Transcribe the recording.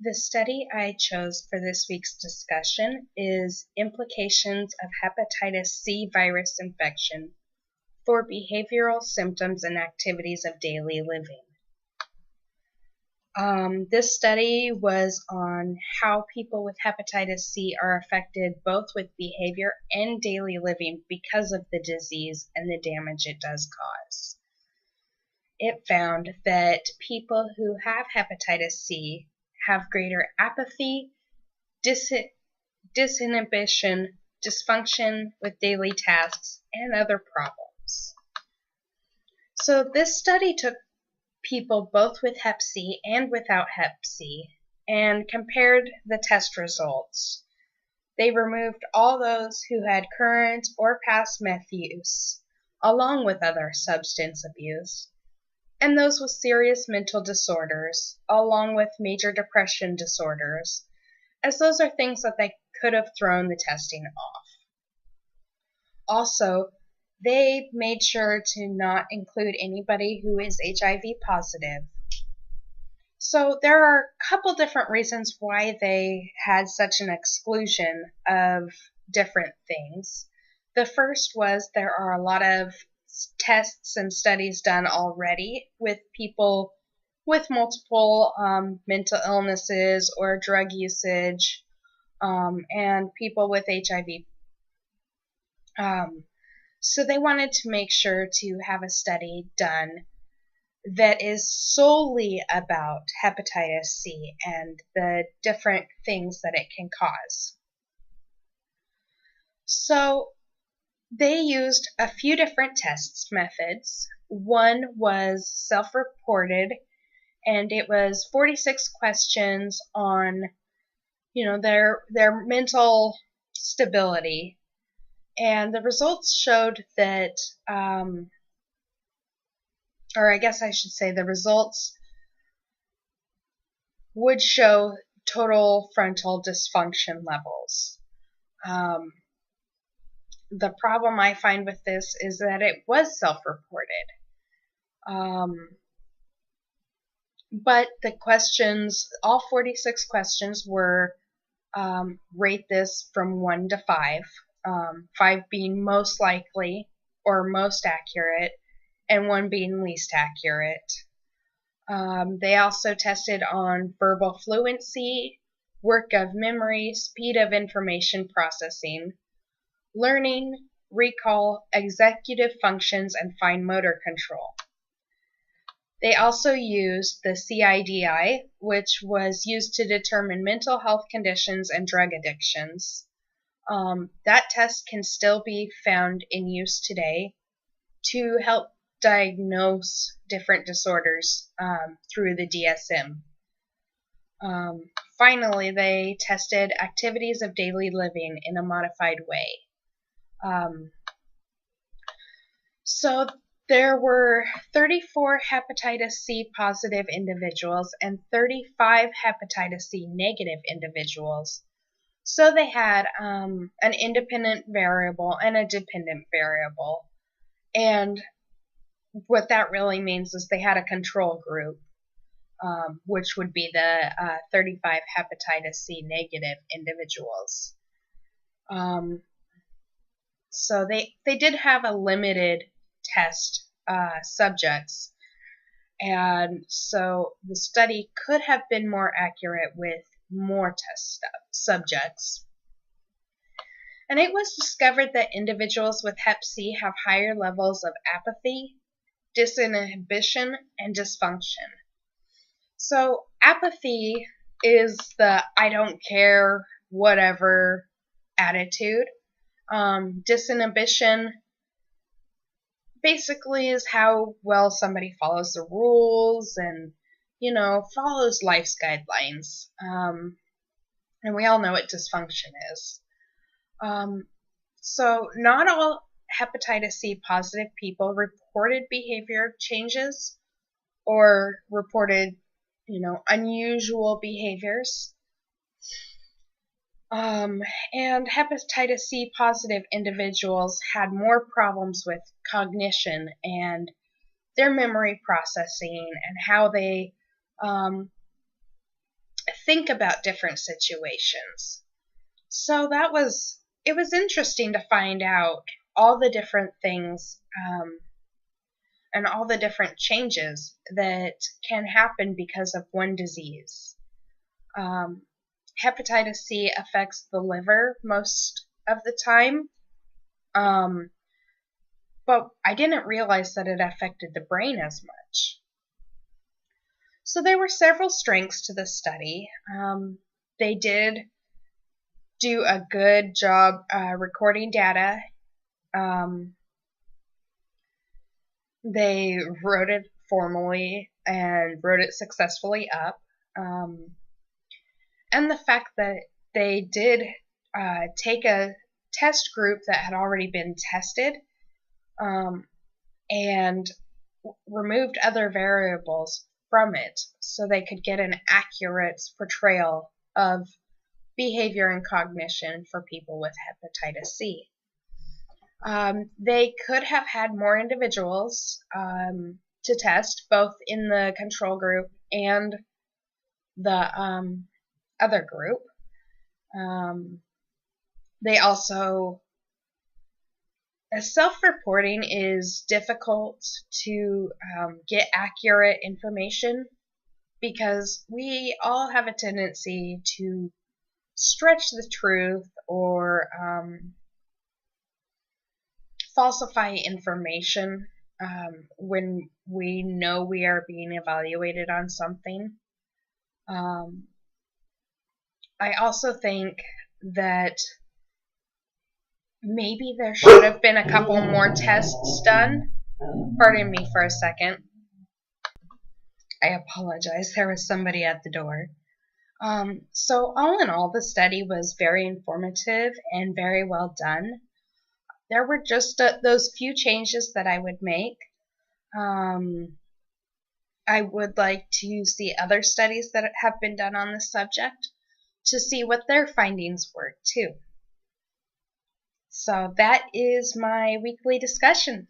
The study I chose for this week's discussion is Implications of Hepatitis C virus infection for Behavioral Symptoms and Activities of Daily Living. This study was on how people with hepatitis C are affected both with behavior and daily living because of the disease and the damage it does cause. It found that people who have hepatitis C have greater apathy, disinhibition, dysfunction with daily tasks, and other problems. So this study took people both with Hep C and without Hep C and compared the test results. They removed all those who had current or past meth use, along with other substance abuse, and those with serious mental disorders, along with major depression disorders, as those are things that they could have thrown the testing off. Also, they made sure to not include anybody who is HIV positive. So there are a couple different reasons why they had such an exclusion of different things. The first was there are a lot of tests and studies done already with people with multiple mental illnesses or drug usage and people with HIV. So they wanted to make sure to have a study done that is solely about hepatitis C and the different things that it can cause. So they used a few different test methods. One was self-reported, and it was 46 questions on, their mental stability. And the results showed that, the results would show total frontal dysfunction levels. The problem I find with this is that it was self-reported. But the questions, all 46 questions were rate this from 1 to 5. 5 being most likely or most accurate, and 1 being least accurate. They also tested on verbal fluency, work of memory, speed of information processing, learning, recall, executive functions, and fine motor control. They also used the CIDI, which was used to determine mental health conditions and drug addictions. That test can still be found in use today to help diagnose different disorders through the DSM. Finally, they tested activities of daily living in a modified way. So there were 34 hepatitis C positive individuals and 35 hepatitis C negative individuals. So they had an independent variable and a dependent variable. And what that really means is they had a control group, which would be the 35 hepatitis C negative individuals. So they did have a limited test subjects, and so the study could have been more accurate with more test subjects. And it was discovered that individuals with Hep C have higher levels of apathy, disinhibition, and dysfunction. So apathy is the I don't care, whatever attitude. Disinhibition basically is how well somebody follows the rules and, follows life's guidelines. And we all know what dysfunction is. So not all hepatitis C positive people reported behavior changes or reported, unusual behaviors. And hepatitis C positive individuals had more problems with cognition and their memory processing and how they think about different situations. So it was interesting to find out all the different things and all the different changes that can happen because of one disease. Hepatitis C affects the liver most of the time, but I didn't realize that it affected the brain as much. So there were several strengths to the study. They did do a good job recording data. They wrote it formally and wrote it successfully up. And the fact that they did take a test group that had already been tested and removed other variables from it so they could get an accurate portrayal of behavior and cognition for people with hepatitis C. They could have had more individuals to test, both in the control group and the other group. They also, self-reporting is difficult to get accurate information because we all have a tendency to stretch the truth or falsify information when we know we are being evaluated on something. I also think that maybe there should have been a couple more tests done. Pardon me for a second. I apologize. There was somebody at the door. So all in all, the study was very informative and very well done. There were just those few changes that I would make. I would like to see other studies that have been done on this subject to see what their findings were too. So that is my weekly discussion.